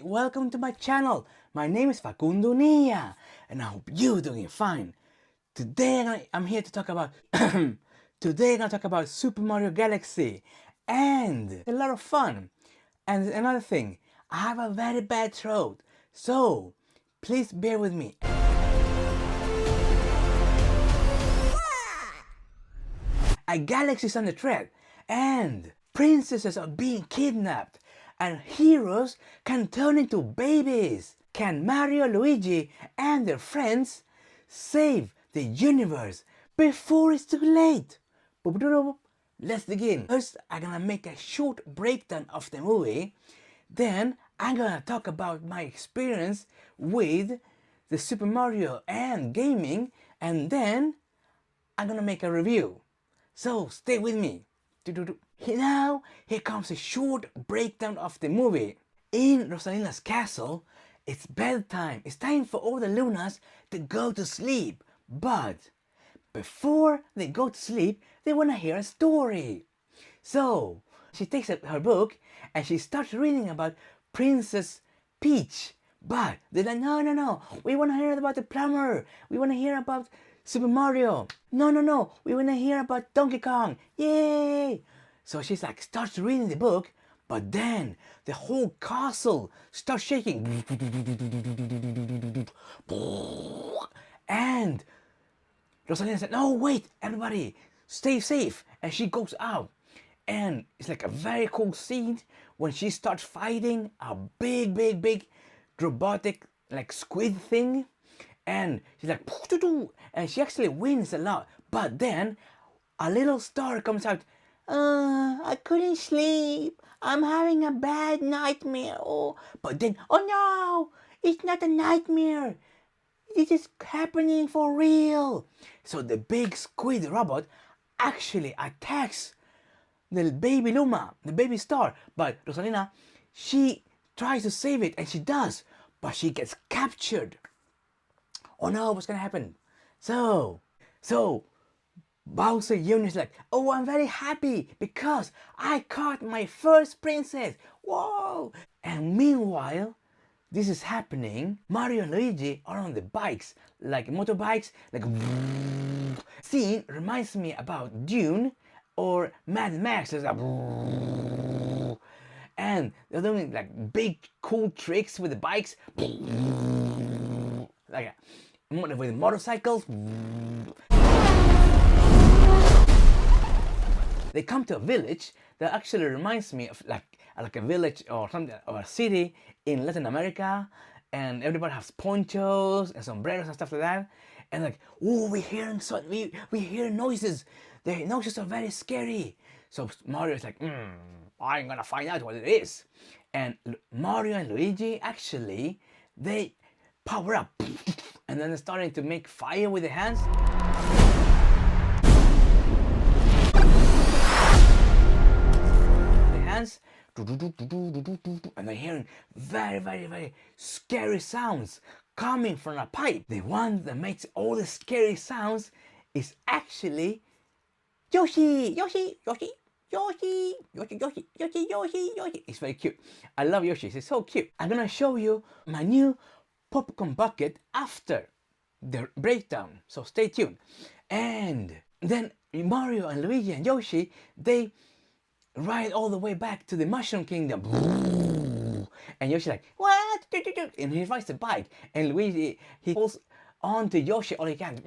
welcome to my channel. My name is Facundo Nia, and I hope you're doing fine. Today I'm here to talk about today I'm gonna talk about Super Mario Galaxy, and a lot of fun. And another thing, I have a very bad throat, so please bear with me. A galaxy is under threat, and princesses are being kidnapped, and heroes can turn into babies. Can Mario, Luigi, and their friends save the universe before it's too late? Let's begin. First, I'm gonna make a short breakdown of the movie. Then, I'm gonna talk about my experience with the Super Mario and gaming, and then I'm gonna make a review. So stay with me. Now, here comes a short breakdown of the movie. In Rosalina's castle, it's bedtime. It's time for all the Lunas to go to sleep. But before they go to sleep, they want to hear a story. So she takes up her book and she starts reading about Princess Peach. But they're like, no, we want to hear about the plumber. We want to hear about Super Mario. No, we want to hear about Donkey Kong. Yay! So she's like, starts reading the book, but then the whole castle starts shaking. And Rosalina said, no, wait, everybody, stay safe. And she goes out. And it's like a very cool scene when she starts fighting a big robotic like squid thing. And she's like, and she actually wins a lot. But then a little star comes out. I couldn't sleep. I'm having a bad nightmare. Oh, but then, oh no, it's not a nightmare. This is happening for real. So the big squid robot actually attacks the baby Luma, the baby star. But Rosalina, she tries to save it, and she does. But she gets captured. Oh no, what's gonna happen? So Bowser Jr. is like, oh, I'm very happy because I caught my first princess. Whoa! And meanwhile, this is happening. Mario and Luigi are on the bikes, like motorbikes, like scene reminds me about Dune or Mad Max. There's a and they're doing like big cool tricks with the bikes, like with motorcycles. They come to a village that actually reminds me of like a village or something, or a city in Latin America, and everybody has ponchos and sombreros and stuff like that. And like, oh, we hear noises. The noises are very scary. So Mario is like, I'm gonna find out what it is. And Mario and Luigi actually they power up, and then they're starting to make fire with their hands. And they're hearing very scary sounds coming from a pipe. The one that makes all the scary sounds is actually Yoshi. It's very cute. I love Yoshi. It's so cute. I'm gonna show you my new popcorn bucket after the breakdown, so stay tuned. And then Mario and Luigi and Yoshi, they ride all the way back to the Mushroom Kingdom. And Yoshi's like, what? And he rides the bike. And Luigi, he pulls onto Yoshi all he can.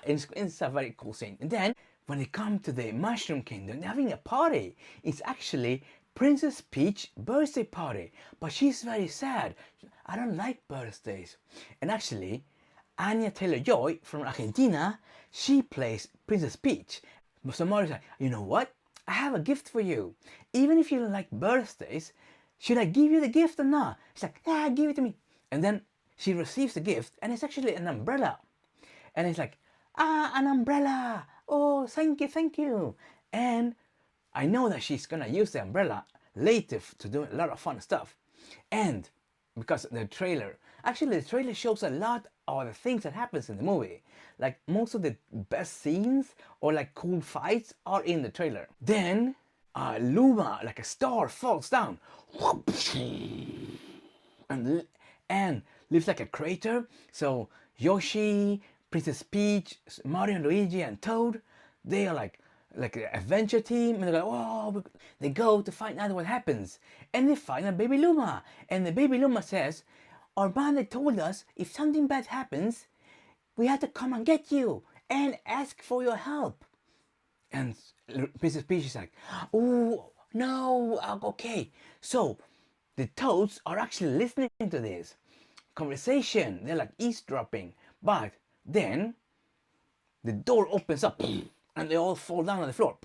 It's a very cool scene. And then, when they come to the Mushroom Kingdom, they're having a party. It's actually Princess Peach's birthday party. But she's very sad. I don't like birthdays. And actually, Anya Taylor-Joy from Argentina, she plays Princess Peach. So Mario's like, you know what? I have a gift for you. Even if you don't like birthdays, should I give you the gift or not? She's like, yeah, give it to me. And then she receives the gift, and it's actually an umbrella. And it's like, an umbrella. Oh, thank you. And I know that she's gonna use the umbrella later to do a lot of fun stuff. And because the trailer shows a lot of the things that happens in the movie. Like most of the best scenes or like cool fights are in the trailer. Then a Luma, like a star, falls down and and leaves like a crater. So Yoshi, Princess Peach, Mario and Luigi, and Toad, they are like an adventure team, and they're like, oh, they go to find out what happens, and they find a baby Luma, and the baby Luma says, our bandit told us if something bad happens, we have to come and get you and ask for your help. And Princess Peach is like, oh no, okay. So the toads are actually listening to this conversation. They're like eavesdropping. But then the door opens up and they all fall down on the floor.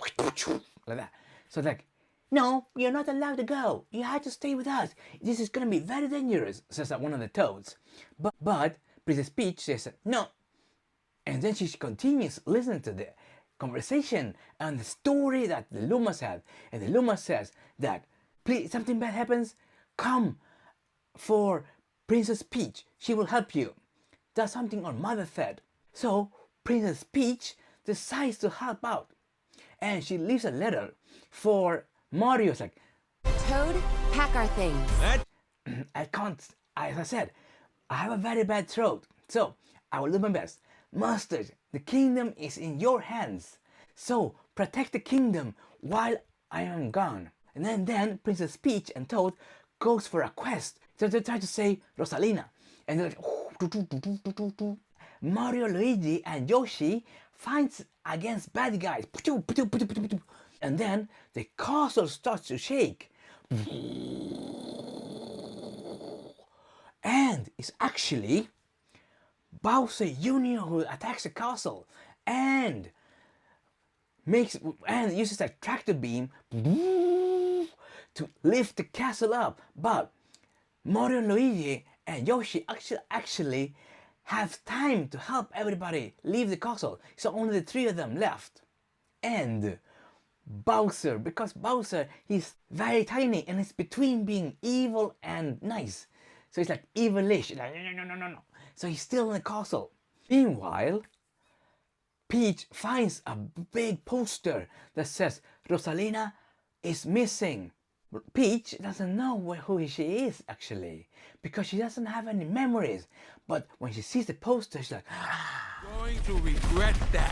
Like that. So it's like, no, you're not allowed to go. You have to stay with us. This is going to be very dangerous, says one of the toads. But Princess Peach says, no. And then she continues listening to the conversation and the story that the Lumas had. And the Luma says that, please, something bad happens, come for Princess Peach. She will help you. That's something our mother said. So Princess Peach decides to help out. And she leaves a letter for Mario. It's like, Toad, pack our things. I can't, as I said, I have a very bad throat. So I will do my best. Mustard, the kingdom is in your hands. So protect the kingdom while I am gone. And then Princess Peach and Toad goes for a quest. So they try to save Rosalina. And they're like, Mario, Luigi, and Yoshi fights against bad guys. And then the castle starts to shake. And it's actually Bowser Jr. who attacks the castle and uses a tractor beam to lift the castle up. But Mario, Luigi, and Yoshi actually have time to help everybody leave the castle. So only the three of them left. And Bowser, because Bowser, he's very tiny and it's between being evil and nice. So he's like evilish. Like, no. So he's still in the castle. Meanwhile, Peach finds a big poster that says Rosalina is missing. Peach doesn't know who she is actually because she doesn't have any memories. But when she sees the poster, she's like, going to regret that.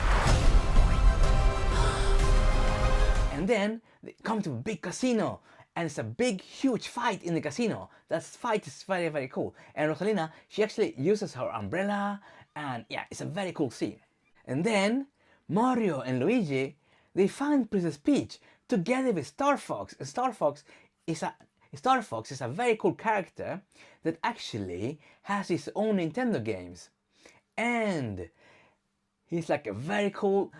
And then they come to a big casino and it's a big huge fight in the casino. That fight is very, very cool. And Rosalina, she actually uses her umbrella and yeah, it's a very cool scene. And then Mario and Luigi, they find Princess Peach together with Star Fox. And Star Fox is a very cool character that actually has his own Nintendo games. And he's like a very cool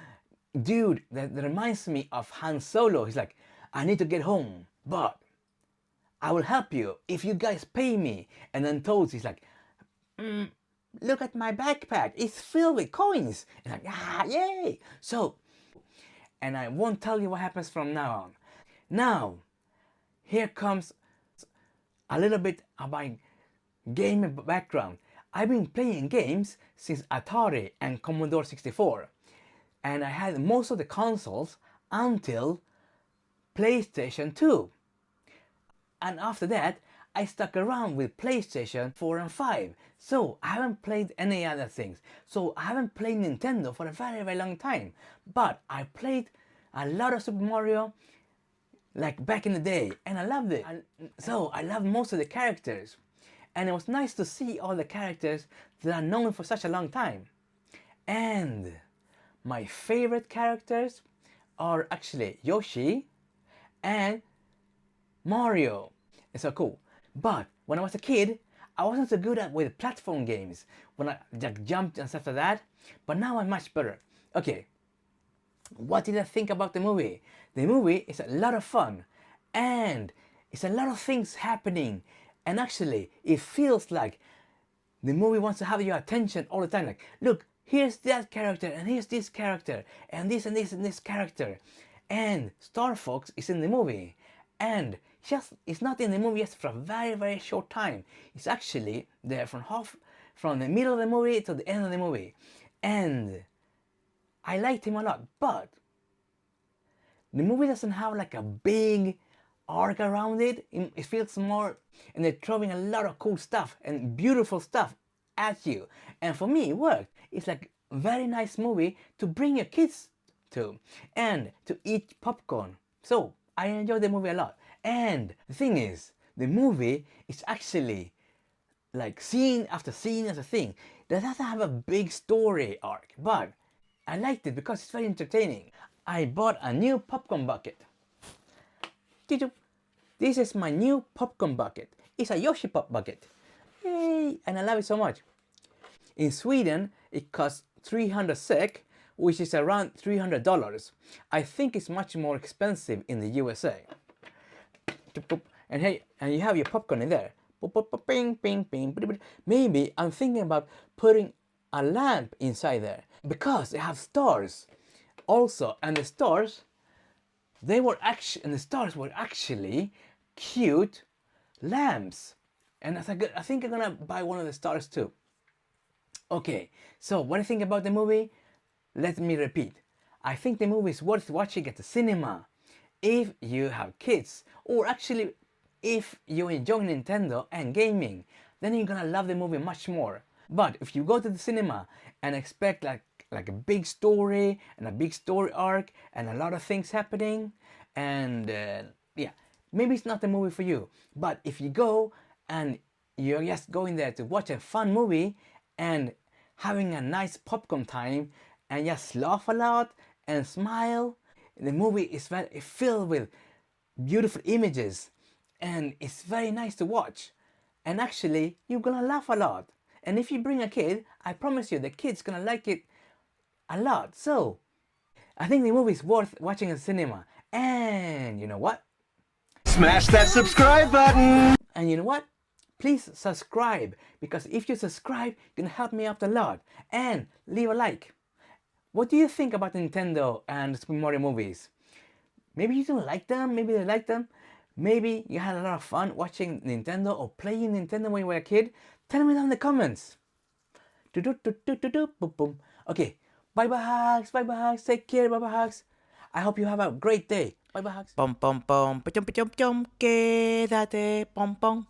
dude that reminds me of Han Solo. He's like, I need to get home, but I will help you if you guys pay me. And then Toads, he's like, look at my backpack. It's filled with coins. And like, yay. So, and I won't tell you what happens from now on. Now, here comes a little bit of my game background. I've been playing games since Atari and Commodore 64. And I had most of the consoles until PlayStation 2. And after that, I stuck around with PlayStation 4 and 5. So I haven't played any other things. So I haven't played Nintendo for a very, very long time. But I played a lot of Super Mario like back in the day. And I loved it. So I loved most of the characters. And it was nice to see all the characters that are known for such a long time. And my favorite characters are actually Yoshi and Mario. It's so cool. But when I was a kid, I wasn't so good at with platform games when I just jumped and stuff like that. But now I'm much better. Okay, what did I think about the movie? The movie is a lot of fun and it's a lot of things happening. And actually, it feels like the movie wants to have your attention all the time. Like, look, here's that character and here's this character and this and this and this character. And Star Fox is in the movie. And it's not in the movie just for a very, very short time. It's actually there from the middle of the movie to the end of the movie. And I liked him a lot. But The movie doesn't have like a big arc around it. It feels more, and they're throwing a lot of cool stuff and beautiful stuff at you. And for me, it worked. It's like a very nice movie to bring your kids to and to eat popcorn. So I enjoyed the movie a lot. And the thing is, the movie is actually like scene after scene after thing. It doesn't have a big story arc, but I liked it because it's very entertaining. I bought a new popcorn bucket. This is my new popcorn bucket. It's a Yoshi pop bucket. Yay! And I love it so much. In Sweden, it costs 300 SEK, which is around $300. I think it's much more expensive in the USA. And hey, and you have your popcorn in there. Maybe I'm thinking about putting a lamp inside there because they have stars. Also, and the stars, the stars were actually cute lamps. And I think I'm gonna buy one of the stars too. Okay, so what do you think about the movie? Let me repeat. I think the movie is worth watching at the cinema if you have kids, or actually if you enjoy Nintendo and gaming, then you're gonna love the movie much more. But if you go to the cinema and expect like a big story and a big story arc and a lot of things happening, and yeah, maybe it's not the movie for you. But if you go and you're just going there to watch a fun movie and having a nice popcorn time and just laugh a lot and smile, the movie is filled with beautiful images and it's very nice to watch. And actually, you're gonna laugh a lot. And if you bring a kid, I promise you the kid's gonna like it a lot. So, I think the movie is worth watching in cinema. And you know what? Smash that subscribe button! And you know what? Please subscribe, because if you subscribe, you're gonna help me out a lot. And leave a like. What do you think about Nintendo and Super Mario movies? Maybe you don't like them, maybe you like them. Maybe you had a lot of fun watching Nintendo or playing Nintendo when you were a kid. Tell me down in the comments. Okay, bye bye hugs, take care, bye bye hugs. I hope you have a great day. Bye bye hugs. Pom pom pom, pachom pachom chom, quédate, pom pom.